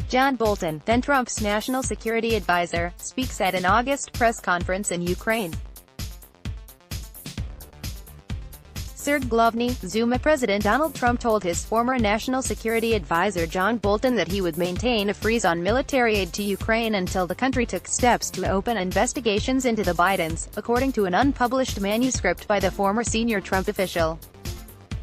John Bolton, then Trump's national security advisor, speaks at an August press conference in Ukraine. Serg Glovny, ZUMA President Donald Trump told his former national security advisor John Bolton that he would maintain a freeze on military aid to Ukraine until the country took steps to open investigations into the Bidens, according to an unpublished manuscript by the former senior Trump official.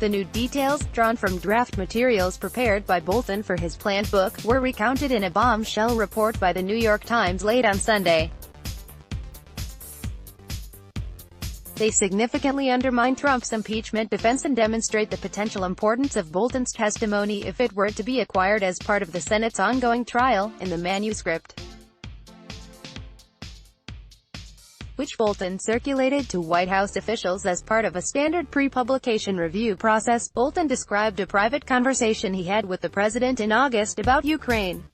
The new details, drawn from draft materials prepared by Bolton for his planned book, were recounted in a bombshell report by the New York Times late on Sunday. They significantly undermine Trump's impeachment defense and demonstrate the potential importance of Bolton's testimony if it were to be acquired as part of the Senate's ongoing trial, in the manuscript, which Bolton circulated to White House officials as part of a standard pre-publication review process. Bolton described a private conversation he had with the president in August about Ukraine.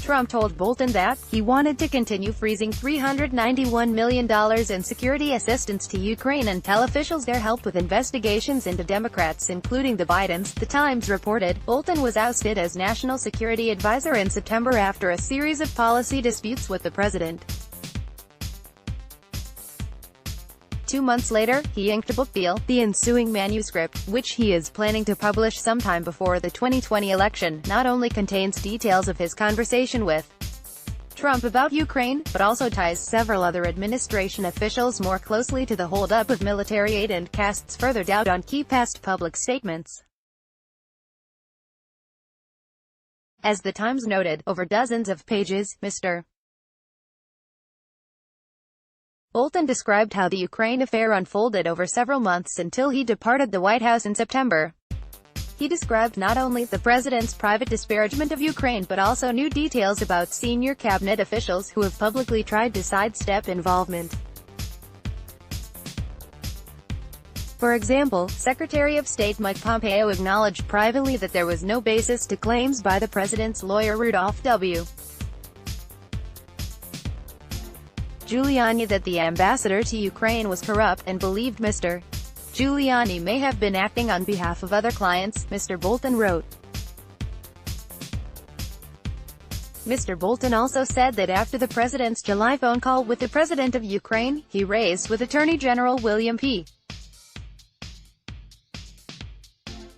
Trump told Bolton that he wanted to continue freezing $391 million in security assistance to Ukraine and tell officials their help with investigations into Democrats, including the Bidens. The Times reported, Bolton was ousted as national security advisor in September after a series of policy disputes with the president. 2 months later, he inked a book deal. The ensuing manuscript, which he is planning to publish sometime before the 2020 election, not only contains details of his conversation with Trump about Ukraine, but also ties several other administration officials more closely to the holdup of military aid and casts further doubt on key past public statements. As the Times noted, over dozens of pages, Mr. Bolton described how the Ukraine affair unfolded over several months until he departed the White House in September. He described not only the president's private disparagement of Ukraine but also new details about senior cabinet officials who have publicly tried to sidestep involvement. For example, Secretary of State Mike Pompeo acknowledged privately that there was no basis to claims by the president's lawyer Rudolph W. Giuliani that the ambassador to Ukraine was corrupt, and believed Mr. Giuliani may have been acting on behalf of other clients, Mr. Bolton wrote. Mr. Bolton also said that after the president's July phone call with the president of Ukraine, he raised with Attorney General William P.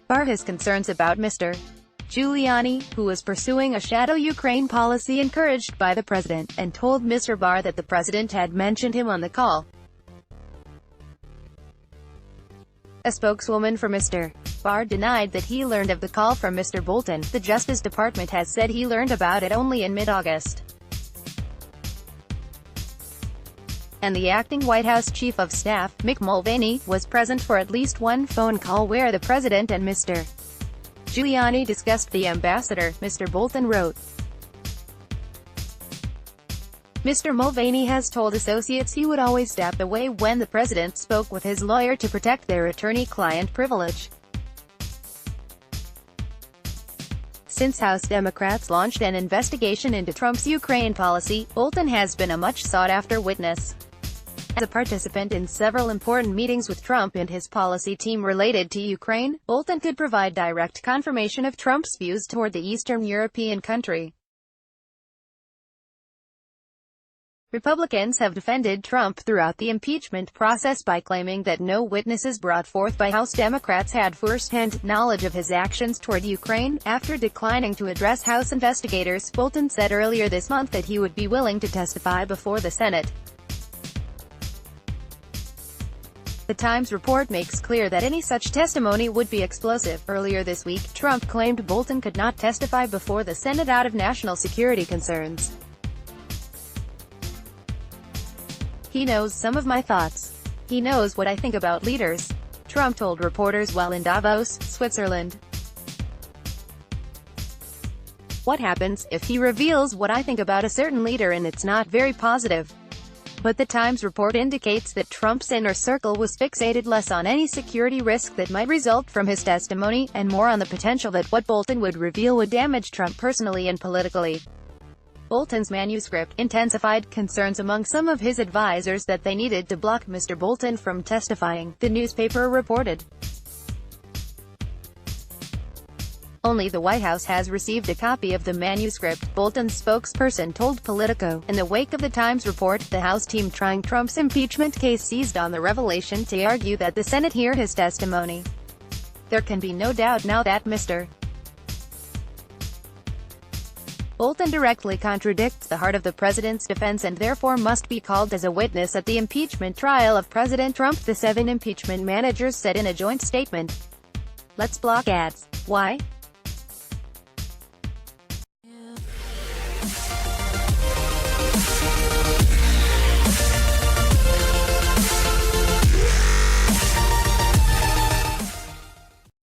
Barr his concerns about Mr. Giuliani, who was pursuing a shadow Ukraine policy encouraged by the president, and told Mr. Barr that the president had mentioned him on the call. A spokeswoman for Mr. Barr denied that he learned of the call from Mr. Bolton. The Justice Department has said he learned about it only in mid-August. And the acting White House Chief of Staff, Mick Mulvaney, was present for at least one phone call where the president and Mr. Giuliani discussed the ambassador, Mr. Bolton wrote. Mr. Mulvaney has told associates he would always step away when the president spoke with his lawyer to protect their attorney-client privilege. Since House Democrats launched an investigation into Trump's Ukraine policy, Bolton has been a much sought-after witness. As a participant in several important meetings with Trump and his policy team related to Ukraine, Bolton could provide direct confirmation of Trump's views toward the Eastern European country. Republicans have defended Trump throughout the impeachment process by claiming that no witnesses brought forth by House Democrats had first-hand knowledge of his actions toward Ukraine. After declining to address House investigators, Bolton said earlier this month that he would be willing to testify before the Senate. The Times report makes clear that any such testimony would be explosive. Earlier this week, Trump claimed Bolton could not testify before the Senate out of national security concerns. He knows some of my thoughts. He knows what I think about leaders, Trump told reporters while in Davos, Switzerland. What happens if he reveals what I think about a certain leader and it's not very positive? But the Times report indicates that Trump's inner circle was fixated less on any security risk that might result from his testimony, and more on the potential that what Bolton would reveal would damage Trump personally and politically. Bolton's manuscript intensified concerns among some of his advisors that they needed to block Mr. Bolton from testifying, the newspaper reported. Only the White House has received a copy of the manuscript, Bolton's spokesperson told Politico. In the wake of the Times report, the House team trying Trump's impeachment case seized on the revelation to argue that the Senate heard his testimony. There can be no doubt now that Mr. Bolton directly contradicts the heart of the president's defense and therefore must be called as a witness at the impeachment trial of President Trump, the 7 impeachment managers said in a joint statement. Let's block ads. Why?